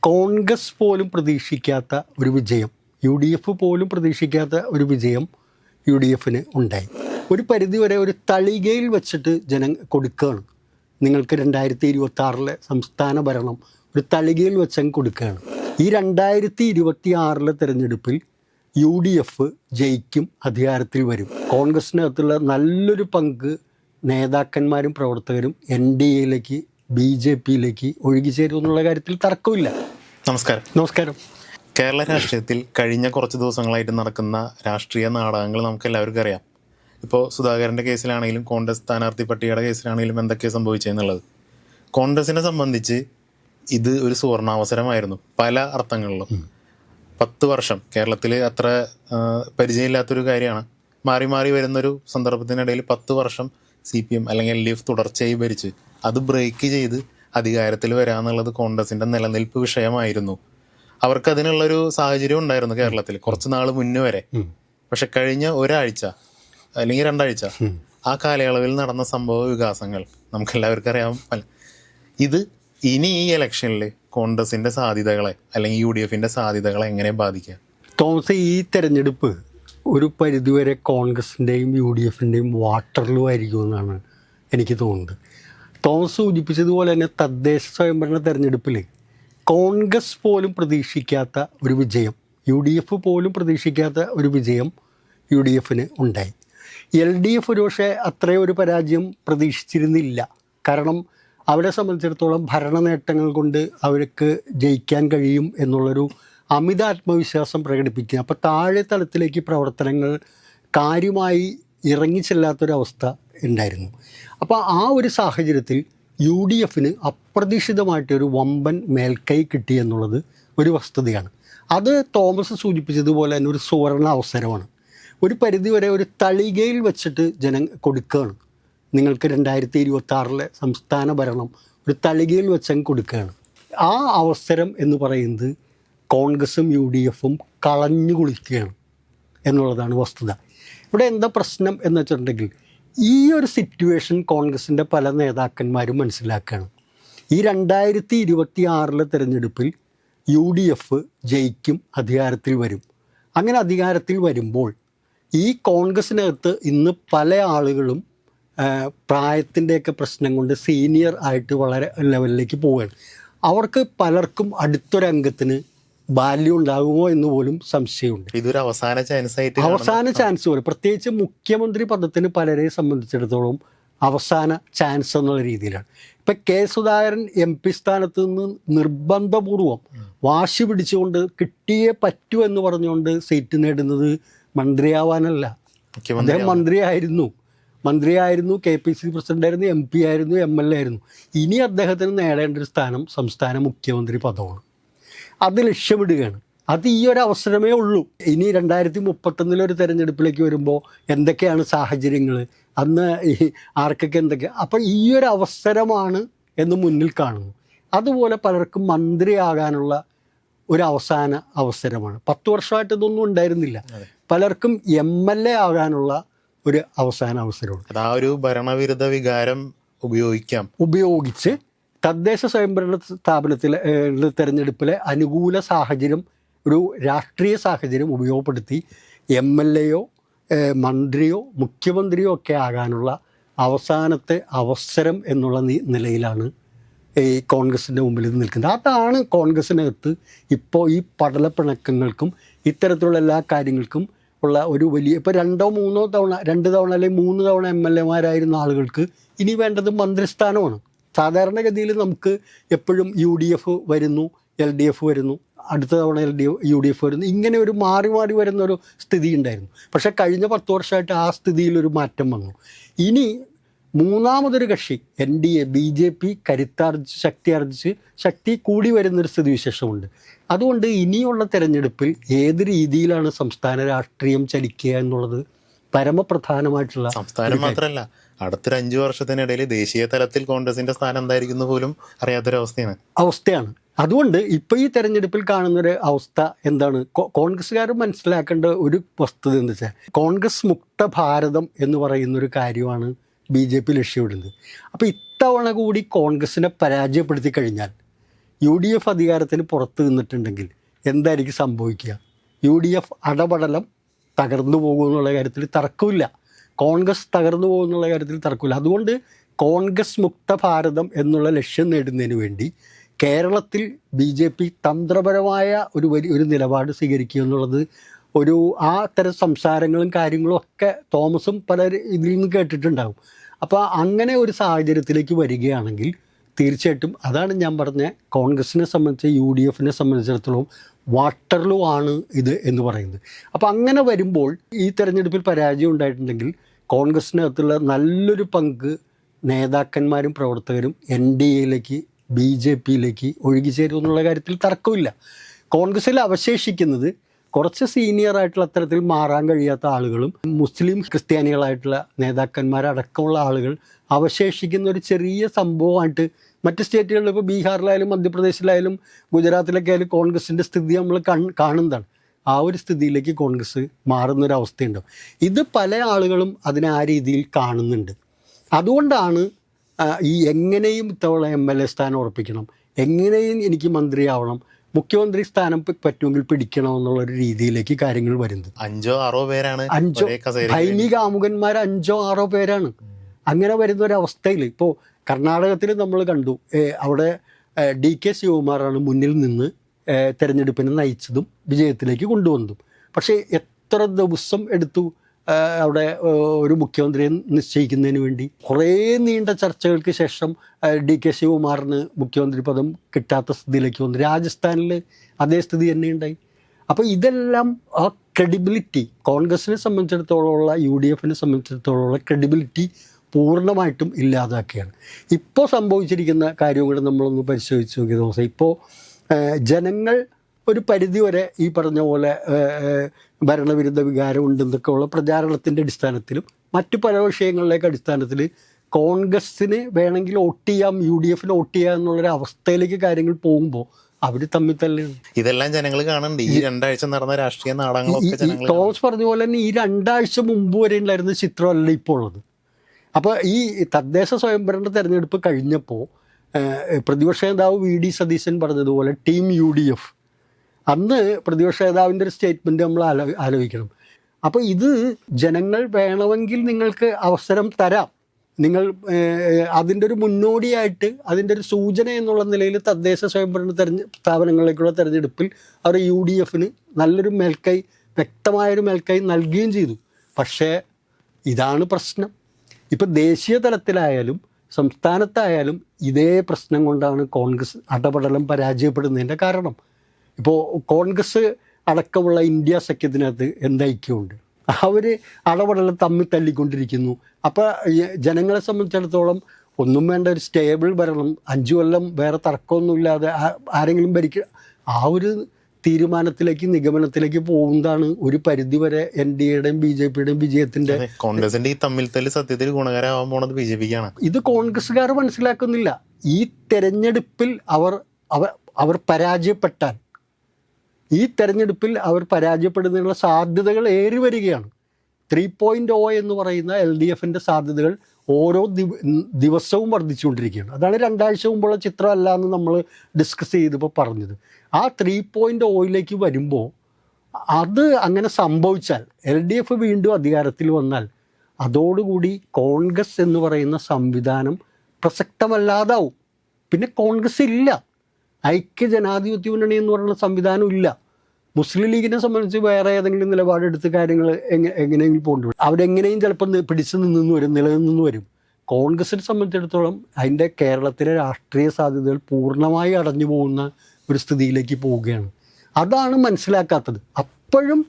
കോൺഗ്രസ് പോലും പ്രതീക്ഷിക്കാത്ത ഒരു വിജയം, UDF പോലും പ്രതീക്ഷിക്കാത്ത ഒരു വിജയം UDF ഉണ്ടായി. ഒരു പരിധിവരെ ഒരു തളികയിൽ വെച്ചിട്ട് കൊടുക്കുകയാണ്. നിങ്ങൾക്ക് 2026 സംസ്ഥാന ഭരണം ഒരു തളികയിൽ വെച്ചങ്ങ് കൊടുക്കുകയാണ്. ഈ 2026 തെരഞ്ഞെടുപ്പിൽ UDF ജയിക്കും, അധികാരത്തിൽ വരും. കോൺഗ്രസിനകത്തുള്ള നല്ലൊരു പങ്ക് നേതാക്കന്മാരും പ്രവർത്തകരും NDAയിലേക്ക് BJPയിലേക്ക് ഒഴുകിച്ചേരും എന്നുള്ള കാര്യത്തിൽ തർക്കമില്ല. നമസ്കാരം. കേരള രാഷ്ട്രീയത്തിൽ കഴിഞ്ഞ കുറച്ച് ദിവസങ്ങളായിട്ട് നടക്കുന്ന രാഷ്ട്രീയ നാടകങ്ങൾ നമുക്ക് എല്ലാവർക്കും അറിയാം. ഇപ്പോൾ സുധാകരൻ്റെ കേസിലാണെങ്കിലും കോൺഗ്രസ് സ്ഥാനാർത്ഥി പട്ടികയുടെ കേസിലാണെങ്കിലും എന്തൊക്കെയാണ് സംഭവിച്ചതെന്നുള്ളത്. കോൺഗ്രസിനെ സംബന്ധിച്ച് ഇത് ഒരു സുവർണാവസരമായിരുന്നു പല അർത്ഥങ്ങളിലും. 10 വർഷം കേരളത്തിൽ അത്ര പരിചയമില്ലാത്തൊരു കാര്യമാണ്. മാറി മാറി വരുന്നൊരു സന്ദർഭത്തിനിടയിൽ 10 വർഷം CPM അല്ലെങ്കിൽ LDF തുടർച്ചയായി ഭരിച്ച് അത് ബ്രേക്ക് ചെയ്ത് അധികാരത്തിൽ വരാമെന്നുള്ളത് കോൺഗ്രസിൻ്റെ നിലനിൽപ്പ് വിഷയമായിരുന്നു. അവർക്ക് അതിനുള്ളൊരു സാഹചര്യം ഉണ്ടായിരുന്നു കേരളത്തിൽ കുറച്ച് നാൾ മുന്നേ വരെ. പക്ഷെ കഴിഞ്ഞ ഒരാഴ്ച അല്ലെങ്കിൽ 2 ആഴ്ച ആ കാലയളവിൽ നടന്ന സംഭവ വികാസങ്ങൾ നമുക്കെല്ലാവർക്കും അറിയാം. ഇത് ഇനി ഈ ഇലക്ഷനിൽ കോൺഗ്രസിൻ്റെ സാധ്യതകളെ അല്ലെങ്കിൽ UDFൻ്റെ സാധ്യതകളെ എങ്ങനെ ബാധിക്കുക? തോമസ്, ഈ തെരഞ്ഞെടുപ്പ് ഒരു പരിധിവരെ കോൺഗ്രസിൻ്റെയും UDFൻ്റെയും വാട്ടർലൂ ആയിരിക്കുമെന്നാണ് എനിക്ക് തോന്നുന്നത്. തോമസ് സൂചിപ്പിച്ചതുപോലെ തന്നെ തദ്ദേശ സ്വയംഭരണ തെരഞ്ഞെടുപ്പിൽ കോൺഗ്രസ് പോലും പ്രതീക്ഷിക്കാത്ത ഒരു വിജയം, UDF പോലും പ്രതീക്ഷിക്കാത്ത ഒരു വിജയം UDF ഉണ്ടായി. LDF ഒരുപക്ഷെ അത്രയും ഒരു പരാജയം പ്രതീക്ഷിച്ചിരുന്നില്ല. കാരണം അവരെ സംബന്ധിച്ചിടത്തോളം ഭരണ നേട്ടങ്ങൾ കൊണ്ട് അവർക്ക് ജയിക്കാൻ കഴിയും എന്നുള്ളൊരു അമിത ആത്മവിശ്വാസം പ്രകടിപ്പിക്കുക. അപ്പോൾ താഴെ തലത്തിലേക്ക് പ്രവർത്തനങ്ങൾ കാര്യമായി ഇറങ്ങിച്ചെല്ലാത്തൊരവസ്ഥ ഉണ്ടായിരുന്നു. അപ്പോൾ ആ ഒരു സാഹചര്യത്തിൽ UDF അപ്രതീക്ഷിതമായിട്ടൊരു വമ്പൻ മേൽക്കൈ കിട്ടി എന്നുള്ളത് ഒരു വസ്തുതയാണ്. അത് തോമസ് സൂചിപ്പിച്ചതുപോലെ തന്നെ ഒരു സുവർണ അവസരമാണ്. ഒരു പരിധിവരെ ഒരു തളികയിൽ വെച്ചിട്ട് കൊടുക്കുകയാണ്. നിങ്ങൾക്ക് 2026 സംസ്ഥാന ഭരണം ഒരു തളികയിൽ വെച്ചങ്ങ് കൊടുക്കുകയാണ്. ആ അവസരം എന്ന് പറയുന്നത് കോൺഗ്രസും UDFും കളഞ്ഞു കുളിക്കുകയാണ് എന്നുള്ളതാണ് വസ്തുത. ഇവിടെ എന്താ പ്രശ്നം എന്ന് വെച്ചിട്ടുണ്ടെങ്കിൽ ഈ ഒരു സിറ്റുവേഷൻ കോൺഗ്രസിൻ്റെ പല നേതാക്കന്മാരും മനസ്സിലാക്കുകയാണ്. ഈ 2026 തെരഞ്ഞെടുപ്പിൽ UDF ജയിക്കും, അധികാരത്തിൽ വരും. അങ്ങനെ അധികാരത്തിൽ വരുമ്പോൾ ഈ കോൺഗ്രസിനകത്ത് ഇന്ന് പല ആളുകളും പ്രായത്തിൻ്റെയൊക്കെ പ്രശ്നം കൊണ്ട് സീനിയർ ആയിട്ട് വളരെ ലെവലിലേക്ക് പോവുകയാണ്. അവർക്ക് പലർക്കും അടുത്തൊരംഗത്തിന് ബാല്യം ഉണ്ടാകുമോ എന്ന് പോലും സംശയമുണ്ട്. ഇതൊരു അവസാന ചാൻസ് പോലെ, പ്രത്യേകിച്ച് മുഖ്യമന്ത്രി പദത്തിന് പലരെ സംബന്ധിച്ചിടത്തോളം അവസാന ചാൻസ് എന്നുള്ള രീതിയിലാണ്. ഇപ്പം K. സുധാകരൻ MP സ്ഥാനത്ത് നിന്ന് നിർബന്ധപൂർവം വാശി പിടിച്ചുകൊണ്ട് കിട്ടിയേ പറ്റൂ എന്ന് പറഞ്ഞുകൊണ്ട് സീറ്റ് നേടുന്നത് മന്ത്രിയാവാനല്ല. അദ്ദേഹം മന്ത്രിയായിരുന്നു, KPC പ്രസിഡൻ്റായിരുന്നു, MP ആയിരുന്നു, MLA ആയിരുന്നു. ഇനി അദ്ദേഹത്തിന് നേടേണ്ട ഒരു സ്ഥാനം സംസ്ഥാന മുഖ്യമന്ത്രി പദമാണ്. അത് ലക്ഷ്യമിടുകയാണ്. അത് ഈ ഒരു അവസരമേ ഉള്ളൂ. ഇനി 2031 ഒരു തെരഞ്ഞെടുപ്പിലേക്ക് വരുമ്പോൾ എന്തൊക്കെയാണ് സാഹചര്യങ്ങൾ, അന്ന് ആർക്കൊക്കെ എന്തൊക്കെ, അപ്പോൾ ഈ ഒരു അവസരമാണ് എന്ന് മുന്നിൽ കാണുന്നു. അതുപോലെ പലർക്കും മന്ത്രിയാകാനുള്ള ഒരു അവസാന അവസരമാണ്. 10 വർഷമായിട്ട് ഇതൊന്നും ഉണ്ടായിരുന്നില്ല. പലർക്കും MLA ആകാനുള്ള ഒരു അവസാന അവസരമാണ്. ആ ഒരു ഭരണവിരുദ്ധ വികാരം ഉപയോഗിച്ച് തദ്ദേശ സ്വയംഭരണ സ്ഥാപനത്തിലെ തെരഞ്ഞെടുപ്പിലെ അനുകൂല സാഹചര്യം, ഒരു രാഷ്ട്രീയ സാഹചര്യം ഉപയോഗപ്പെടുത്തി MLAയോ മന്ത്രിയോ മുഖ്യമന്ത്രിയോ ഒക്കെ ആകാനുള്ള അവസാനത്തെ അവസരം എന്നുള്ള നിലയിലാണ് ഈ കോൺഗ്രസിൻ്റെ മുമ്പിൽ നിൽക്കുന്നത്. അതാണ് കോൺഗ്രസിനകത്ത് ഇപ്പോൾ ഈ പടലപ്പിണക്കങ്ങൾക്കും ഇത്തരത്തിലുള്ള എല്ലാ കാര്യങ്ങൾക്കും ഉള്ള ഒരു വലിയ, ഇപ്പോൾ 2 തവണ അല്ലെങ്കിൽ 3 തവണ MLAമാരായിരുന്ന ആളുകൾക്ക് ഇനി വേണ്ടത് മന്ത്രിസ്ഥാനമാണ്. സാധാരണഗതിയിൽ നമുക്ക് എപ്പോഴും UDF വരുന്നു, LDF വരുന്നു, അടുത്ത തവണ UDF വരുന്നു, ഇങ്ങനെ ഒരു മാറി മാറി വരുന്നൊരു സ്ഥിതി ഉണ്ടായിരുന്നു. പക്ഷേ കഴിഞ്ഞ 10 വർഷമായിട്ട് ആ സ്ഥിതിയിലൊരു മാറ്റം വന്നു. ഇനി മൂന്നാമതൊരു കക്ഷി NDA BJP ശക്തി കൂടി വരുന്നൊരു സ്ഥിതിവിശേഷമുണ്ട്. അതുകൊണ്ട് ഇനിയുള്ള തെരഞ്ഞെടുപ്പിൽ ഏത് രീതിയിലാണ് സംസ്ഥാന രാഷ്ട്രീയം ചലിക്കുക എന്നുള്ളത് പരമപ്രധാനമായിട്ടുള്ള, സംസ്ഥാനം മാത്രമല്ല അടുത്തൊരു 5 വർഷത്തിനിടയിൽ ദേശീയ തലത്തിൽ കോൺഗ്രസിന്റെ സ്ഥാനം എന്തായിരിക്കുന്നു പോലും അറിയാത്തൊരവസ്ഥയാണ്. അതുകൊണ്ട് ഇപ്പോൾ ഈ തെരഞ്ഞെടുപ്പിൽ കാണുന്നൊരു അവസ്ഥ എന്താണ്, കോൺഗ്രസ്സുകാർ മനസ്സിലാക്കേണ്ട ഒരു വസ്തുത എന്ന് വെച്ചാൽ കോൺഗ്രസ് മുക്ത ഭാരതം എന്ന് പറയുന്നൊരു കാര്യമാണ് BJP ലക്ഷ്യമിടുന്നത്. അപ്പോൾ ഇത്തവണ കൂടി കോൺഗ്രസിനെ പരാജയപ്പെടുത്തി കഴിഞ്ഞാൽ UDF അധികാരത്തിന് പുറത്ത് നിന്നിട്ടുണ്ടെങ്കിൽ എന്തായിരിക്കും സംഭവിക്കുക? UDF അടപടലം തകർന്നു പോകുമെന്നുള്ള കാര്യത്തിൽ തർക്കമില്ല. കോൺഗ്രസ് തകർന്നു പോകുന്നുള്ള കാര്യത്തിൽ തർക്കമില്ല. അതുകൊണ്ട് കോൺഗ്രസ് മുക്ത ഭാരതം എന്നുള്ള ലക്ഷ്യം നേടുന്നതിന് വേണ്ടി കേരളത്തിൽ BJP തന്ത്രപരമായ ഒരു നിലപാട് സ്വീകരിക്കുക എന്നുള്ളത് ആ തരം സംസാരങ്ങളും കാര്യങ്ങളും ഒക്കെ തോമസും ഇതിൽ നിന്ന് കേട്ടിട്ടുണ്ടാകും. അപ്പോൾ അങ്ങനെ ഒരു സാഹചര്യത്തിലേക്ക് വരികയാണെങ്കിൽ തീർച്ചയായിട്ടും അതാണ് ഞാൻ പറഞ്ഞ കോൺഗ്രസിനെ സംബന്ധിച്ച് UDFനെ സംബന്ധിച്ചിടത്തോളം വാട്ടർലൂ ആണ് ഇത് എന്ന് പറയുന്നത്. അപ്പോൾ അങ്ങനെ വരുമ്പോൾ ഈ തെരഞ്ഞെടുപ്പിൽ പരാജയം ഉണ്ടായിട്ടുണ്ടെങ്കിൽ കോൺഗ്രസിനകത്തുള്ള നല്ലൊരു പങ്ക് നേതാക്കന്മാരും പ്രവർത്തകരും NDAയിലേക്ക് BJPയിലേക്ക് ഒഴുകിച്ചേരും എന്നുള്ള കാര്യത്തിൽ തർക്കമില്ല. കോൺഗ്രസ്സിൽ അവശേഷിക്കുന്നത് കുറച്ച് സീനിയറായിട്ടുള്ള അത്തരത്തിൽ മാറാൻ കഴിയാത്ത ആളുകളും മുസ്ലിം ക്രിസ്ത്യാനികളായിട്ടുള്ള നേതാക്കന്മാരടക്കമുള്ള ആളുകൾ അവശേഷിക്കുന്ന ഒരു ചെറിയ സംഭവമായിട്ട് മറ്റ് സ്റ്റേറ്റുകളിൽ ഇപ്പോൾ ബീഹാറിലായാലും മധ്യപ്രദേശിലായാലും ഗുജറാത്തിലൊക്കെ ആയാലും കോൺഗ്രസിൻ്റെ സ്ഥിതി നമ്മൾ കാണുന്നതാണ്. ആ ഒരു സ്ഥിതിയിലേക്ക് കോൺഗ്രസ് മാറുന്നൊരവസ്ഥയുണ്ടാവും. ഇത് പല ആളുകളും അതിനെ ആ രീതിയിൽ കാണുന്നുണ്ട്. അതുകൊണ്ടാണ് എങ്ങനെയും ഇത്തവണ MLA സ്ഥാനം ഉറപ്പിക്കണം, എങ്ങനെയും എനിക്ക് മന്ത്രിയാവണം, മുഖ്യമന്ത്രി സ്ഥാനം പറ്റുമെങ്കിൽ പിടിക്കണം എന്നുള്ളൊരു രീതിയിലേക്ക് കാര്യങ്ങൾ വരുന്നത്. 5-6 പേരാണ്, സൈനിക ആമുഖന്മാർ 5-6 പേരാണ്. അങ്ങനെ വരുന്ന ഒരവസ്ഥയിൽ ഇപ്പോൾ കർണാടകത്തിൽ നമ്മൾ കണ്ടു, അവിടെ DK ശിവകുമാറാണ് മുന്നിൽ നിന്ന് തെരഞ്ഞെടുപ്പിനെ നയിച്ചതും വിജയത്തിലേക്ക് കൊണ്ടുവന്നതും. പക്ഷേ എത്ര ദിവസം എടുത്തു അവിടെ ഒരു മുഖ്യമന്ത്രിയെ നിശ്ചയിക്കുന്നതിന് വേണ്ടി? കുറേ നീണ്ട ചർച്ചകൾക്ക് ശേഷം DK ശിവകുമാറിന് മുഖ്യമന്ത്രി പദം കിട്ടാത്ത സ്ഥിതിയിലേക്ക് വന്നു. രാജസ്ഥാനിൽ അതേ സ്ഥിതി തന്നെ ഉണ്ടായി. അപ്പോൾ ഇതെല്ലാം ആ ക്രെഡിബിലിറ്റി കോൺഗ്രസിനെ സംബന്ധിച്ചിടത്തോളമുള്ള UDFനെ സംബന്ധിച്ചിടത്തോളമുള്ള ക്രെഡിബിലിറ്റി പൂർണ്ണമായിട്ടും ഇല്ലാതാക്കുകയാണ്. ഇപ്പോൾ സംഭവിച്ചിരിക്കുന്ന കാര്യം കൂടെ നമ്മളൊന്ന് പരിശോധിച്ച് നോക്കിയ ദിവസം ഇപ്പോൾ ജനങ്ങൾ ഒരു പരിധിവരെ ഈ പറഞ്ഞ പോലെ ഭരണവിരുദ്ധ വികാരം ഉണ്ടെന്നൊക്കെ ഉള്ള പ്രചാരണത്തിൻ്റെ അടിസ്ഥാനത്തിലും മറ്റു പല വിഷയങ്ങളിലേക്ക് അടിസ്ഥാനത്തിൽ കോൺഗ്രസ്സിന് വേണമെങ്കിൽ വോട്ട് ചെയ്യാം, UDFന് വോട്ട് ചെയ്യാം എന്നുള്ളൊരു അവസ്ഥയിലേക്ക് കാര്യങ്ങൾ പോകുമ്പോൾ അവർ തമ്മിൽ തന്നെയാണ്. ഇതെല്ലാം ജനങ്ങൾ കാണുന്നുണ്ട്. ഈ 2 ആഴ്ച നടന്ന രാഷ്ട്രീയ നാടകങ്ങളൊക്കെ തോമസ് പറഞ്ഞ പോലെ തന്നെ ഈ 2 ആഴ്ച മുമ്പ് വരെ ഉണ്ടായിരുന്ന ചിത്രമല്ല ഇപ്പോൾ ഉള്ളത്. അപ്പോൾ ഈ തദ്ദേശ സ്വയംഭരണ തെരഞ്ഞെടുപ്പ് കഴിഞ്ഞപ്പോൾ പ്രതിപക്ഷ നേതാവ് VD സതീശൻ പറഞ്ഞതുപോലെ ടീം UDF, അന്ന് പ്രതിപക്ഷ നേതാവിൻ്റെ ഒരു സ്റ്റേറ്റ്മെൻറ്റ് നമ്മൾ ആലോചിക്കണം. അപ്പോൾ ഇത് ജനങ്ങൾ വേണമെങ്കിൽ നിങ്ങൾക്ക് അവസരം തരാം, നിങ്ങൾ അതിൻ്റെ ഒരു മുന്നോടിയായിട്ട് അതിൻ്റെ ഒരു സൂചന എന്നുള്ള നിലയിൽ തദ്ദേശ സ്വയംഭരണ സ്ഥാപനങ്ങളിലേക്കുള്ള തെരഞ്ഞെടുപ്പിൽ അവർ UDFന് നല്ലൊരു മേൽക്കൈ, വ്യക്തമായൊരു മേൽക്കൈ നൽകുകയും ചെയ്തു. പക്ഷേ ഇതാണ് പ്രശ്നം. ഇപ്പോൾ ദേശീയ തലത്തിലായാലും സംസ്ഥാനത്തായാലും ഇതേ പ്രശ്നം കൊണ്ടാണ് കോൺഗ്രസ് അടപടലം പരാജയപ്പെടുന്നതിൻ്റെ കാരണം. ഇപ്പോൾ കോൺഗ്രസ് അടക്കമുള്ള ഇന്ത്യ സഖ്യത്തിനകത്ത് എന്ത് ഐക്യമുണ്ട്? അവർ അടപടലം തമ്മിൽ തല്ലിക്കൊണ്ടിരിക്കുന്നു. അപ്പോൾ ജനങ്ങളെ സംബന്ധിച്ചിടത്തോളം ഒന്നും വേണ്ട, ഒരു സ്റ്റേബിൾ ഭരണം, 5 കൊല്ലം വേറെ തർക്കമൊന്നുമില്ലാതെ ആരെങ്കിലും ഭരിക്കുക, ആ ഒരു തീരുമാനത്തിലേക്ക് നിഗമനത്തിലേക്ക് പോകുന്നതാണ് ഒരു പരിധിവരെ NDAയുടെയും BJPയുടെയും വിജയത്തിന്റെ. കോൺഗ്രസിന്റെ ഈ തമ്മിൽ തല്ല് സത്യത്തിൽ ഗുണകരമാവാൻ പോണത് BJPക്കാണ്. ഇത് കോൺഗ്രസ്സുകാർ മനസ്സിലാക്കുന്നില്ല. ഈ തെരഞ്ഞെടുപ്പിൽ അവർ പരാജയപ്പെട്ടാൽ, ഈ തെരഞ്ഞെടുപ്പിൽ അവർ പരാജയപ്പെടുന്നതിനുള്ള സാധ്യതകൾ ഏറി വരികയാണ്. 3.0 എന്ന് പറയുന്ന LDFന്റെ സാധ്യതകൾ ഓരോ ദിവസവും വർദ്ധിച്ചുകൊണ്ടിരിക്കുകയാണ്. അതാണ് 2 ആഴ്ച മുമ്പുള്ള ചിത്രമല്ല എന്ന് നമ്മൾ ഡിസ്കസ് ചെയ്തപ്പോൾ പറഞ്ഞത്. ആ 3.0യിലേക്ക് വരുമ്പോൾ അത് അങ്ങനെ സംഭവിച്ചാൽ, LDF വീണ്ടും അധികാരത്തിൽ വന്നാൽ, അതോടുകൂടി കോൺഗ്രസ് എന്ന് പറയുന്ന സംവിധാനം പ്രസക്തമല്ലാതാവും. പിന്നെ കോൺഗ്രസ് ഇല്ല, ഐക്യ ജനാധിപത്യ മുന്നണി എന്ന് പറയുന്ന സംവിധാനം ഇല്ല. മുസ്ലിം ലീഗിനെ സംബന്ധിച്ച് വേറെ ഏതെങ്കിലും നിലപാടെടുത്ത് കാര്യങ്ങൾ എങ്ങനെയെങ്കിലും പോകേണ്ടി അവരെങ്ങനെയും ചിലപ്പോൾ പിടിച്ചു നിലനിന്ന് വരും. കോൺഗ്രസിനെ സംബന്ധിച്ചിടത്തോളം അതിൻ്റെ കേരളത്തിലെ രാഷ്ട്രീയ സാധ്യതകൾ പൂർണ്ണമായി അടഞ്ഞു പോകുന്ന ഒരു സ്ഥിതിയിലേക്ക് പോവുകയാണ്. അതാണ് മനസ്സിലാക്കാത്തത്. അപ്പോഴും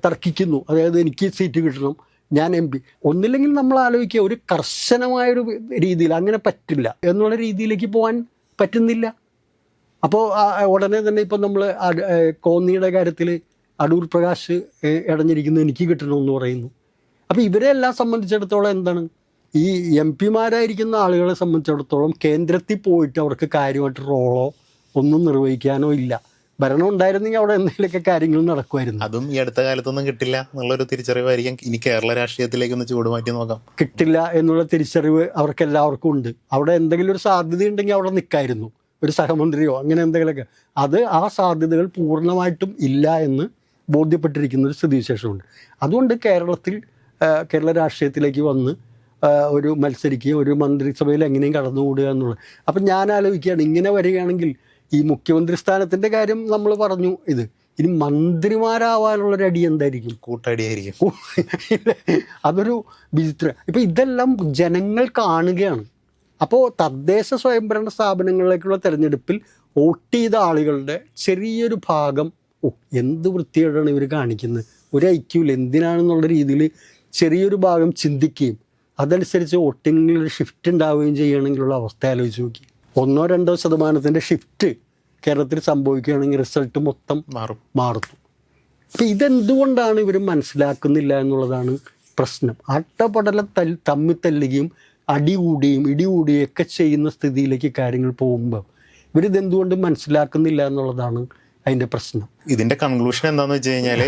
തർക്കിക്കുന്നു, അതായത് എനിക്ക് സീറ്റ് കിട്ടണം, ഞാൻ MP. ഒന്നില്ലെങ്കിൽ നമ്മൾ ആലോചിക്കുക, ഒരു കർശനമായൊരു രീതിയിൽ അങ്ങനെ പറ്റില്ല എന്നുള്ള രീതിയിലേക്ക് പോകാൻ പറ്റുന്നില്ല. അപ്പോൾ ഉടനെ തന്നെ ഇപ്പം നമ്മൾ കോന്നിയുടെ കാര്യത്തിൽ അടൂർ പ്രകാശ് ഇടഞ്ഞിരിക്കുന്നത് എനിക്ക് കിട്ടണമെന്ന് പറയുന്നു. അപ്പോൾ ഇവരെ എല്ലാം സംബന്ധിച്ചിടത്തോളം എന്താണ്, ഈ MP-മാരായിരിക്കുന്ന ആളുകളെ സംബന്ധിച്ചിടത്തോളം കേന്ദ്രത്തിൽ പോയിട്ട് അവർക്ക് കാര്യമായിട്ട് റോളോ ഒന്നും നിർവഹിക്കാനോ ഇല്ല. ഭരണം ഉണ്ടായിരുന്നെങ്കിൽ അവിടെ എന്തെങ്കിലുമൊക്കെ കാര്യങ്ങൾ നടക്കുമായിരുന്നു. അതും ഈ അടുത്ത കാലത്തൊന്നും കിട്ടില്ല എന്നുള്ളൊരു തിരിച്ചറിവായിരിക്കും ഇനി കേരള രാഷ്ട്രീയത്തിലേക്ക് ഒന്ന് ചൂട് മാറ്റി നോക്കാം. കിട്ടില്ല എന്നുള്ള തിരിച്ചറിവ് അവർക്ക് എല്ലാവർക്കും ഉണ്ട്. അവിടെ എന്തെങ്കിലും ഒരു സാധ്യത ഉണ്ടെങ്കിൽ അവിടെ നിൽക്കായിരുന്നു. ഒരു സഹമന്ത്രിയോ അങ്ങനെ എന്തെങ്കിലുമൊക്കെ, അത് ആ സാധ്യതകൾ പൂർണ്ണമായിട്ടും ഇല്ല എന്ന് ബോധ്യപ്പെട്ടിരിക്കുന്ന ഒരു സ്ഥിതിവിശേഷമുണ്ട്. അതുകൊണ്ട് കേരള രാഷ്ട്രീയത്തിലേക്ക് വന്ന് ഒരു മത്സരിക്കുകയും ഒരു മന്ത്രിസഭയിൽ എങ്ങനെയും കടന്നുകൂടുക എന്നുള്ളത്. അപ്പം ഞാൻ ആലോചിക്കുകയാണ്, ഇങ്ങനെ വരികയാണെങ്കിൽ ഈ മുഖ്യമന്ത്രി സ്ഥാനത്തിൻ്റെ കാര്യം നമ്മൾ പറഞ്ഞു, ഇനി മന്ത്രിമാരാവാനുള്ളൊരടി എന്തായിരിക്കും? കൂട്ടടിയായിരിക്കും. അതൊരു വിചിത്ര. ഇപ്പം ഇതെല്ലാം ജനങ്ങൾ കാണുകയാണ്. അപ്പോൾ തദ്ദേശ സ്വയംഭരണ സ്ഥാപനങ്ങളിലേക്കുള്ള തെരഞ്ഞെടുപ്പിൽ വോട്ട് ചെയ്ത ആളുകളുടെ ചെറിയൊരു ഭാഗം എന്ത് വൃത്തികേടാണ് ഇവർ കാണിക്കുന്നത്, ഒരു ഐക്യമില്ല എന്തിനാണെന്നുള്ള രീതിയിൽ ചെറിയൊരു ഭാഗം ചിന്തിക്കുകയും അതനുസരിച്ച് വോട്ടിങ്ങിലൊരു ഷിഫ്റ്റ് ഉണ്ടാവുകയും ചെയ്യുകയാണെങ്കിലുള്ള അവസ്ഥ ആലോചിച്ച് നോക്കി. 1-2% ഷിഫ്റ്റ് കേരളത്തിൽ സംഭവിക്കുകയാണെങ്കിൽ റിസൾട്ട് മൊത്തം മാറും. അപ്പം ഇതെന്തുകൊണ്ടാണ് ഇവർ മനസ്സിലാക്കുന്നില്ല എന്നുള്ളതാണ് പ്രശ്നം. അട്ടപടല തമ്മിൽ തല്ലുകയും ഇടികൂടുകയും ഒക്കെ ചെയ്യുന്ന സ്ഥിതിയിലേക്ക് കാര്യങ്ങൾ പോകുമ്പോൾ ഇവരിതെന്തുകൊണ്ട് മനസ്സിലാക്കുന്നില്ല എന്നുള്ളതാണ് അതിൻ്റെ പ്രശ്നം. ഇതിൻ്റെ കൺക്ലൂഷൻ എന്താണെന്ന് വെച്ച് കഴിഞ്ഞാൽ,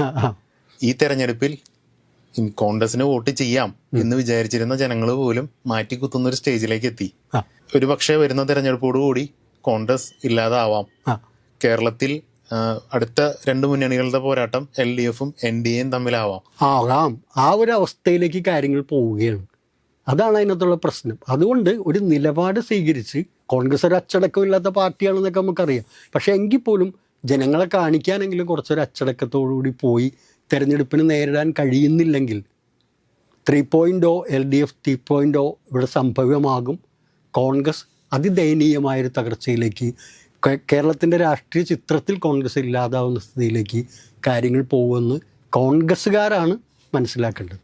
ഈ തെരഞ്ഞെടുപ്പിൽ കോൺഗ്രസിന് വോട്ട് ചെയ്യാം എന്ന് വിചാരിച്ചിരുന്ന ജനങ്ങൾ പോലും മാറ്റിക്കുത്തുന്ന ഒരു സ്റ്റേജിലേക്ക് എത്തി. ഒരു പക്ഷേ വരുന്ന തെരഞ്ഞെടുപ്പോടുകൂടി കോൺഗ്രസ് ഇല്ലാതാവാം. കേരളത്തിൽ അടുത്ത 2 മുന്നണികളുടെ പോരാട്ടം LDFും NDAയും തമ്മിലാവാം. ആ ഒരു അവസ്ഥയിലേക്ക് കാര്യങ്ങൾ പോവുകയാണ്. അതാണ് അതിനകത്തുള്ള പ്രശ്നം. അതുകൊണ്ട് ഒരു നിലപാട് സ്വീകരിച്ച്, കോൺഗ്രസ് ഒരു അച്ചടക്കമില്ലാത്ത പാർട്ടിയാണെന്നൊക്കെ നമുക്കറിയാം, പക്ഷേ എങ്കിൽ പോലും ജനങ്ങളെ കാണിക്കാനെങ്കിലും കുറച്ചൊരു അച്ചടക്കത്തോടുകൂടി പോയി തെരഞ്ഞെടുപ്പിന് നേരിടാൻ കഴിയുന്നില്ലെങ്കിൽ 3.0 LDF 3.0 ഇവിടെ സംഭവ്യമാകും. കോൺഗ്രസ് അതിദയനീയമായൊരു തകർച്ചയിലേക്ക്, കേരളത്തിൻ്റെ രാഷ്ട്രീയ ചിത്രത്തിൽ കോൺഗ്രസ് ഇല്ലാതാവുന്ന സ്ഥിതിയിലേക്ക് കാര്യങ്ങൾ പോകുമെന്ന് കോൺഗ്രസ്സുകാരാണ് മനസ്സിലാക്കേണ്ടത്.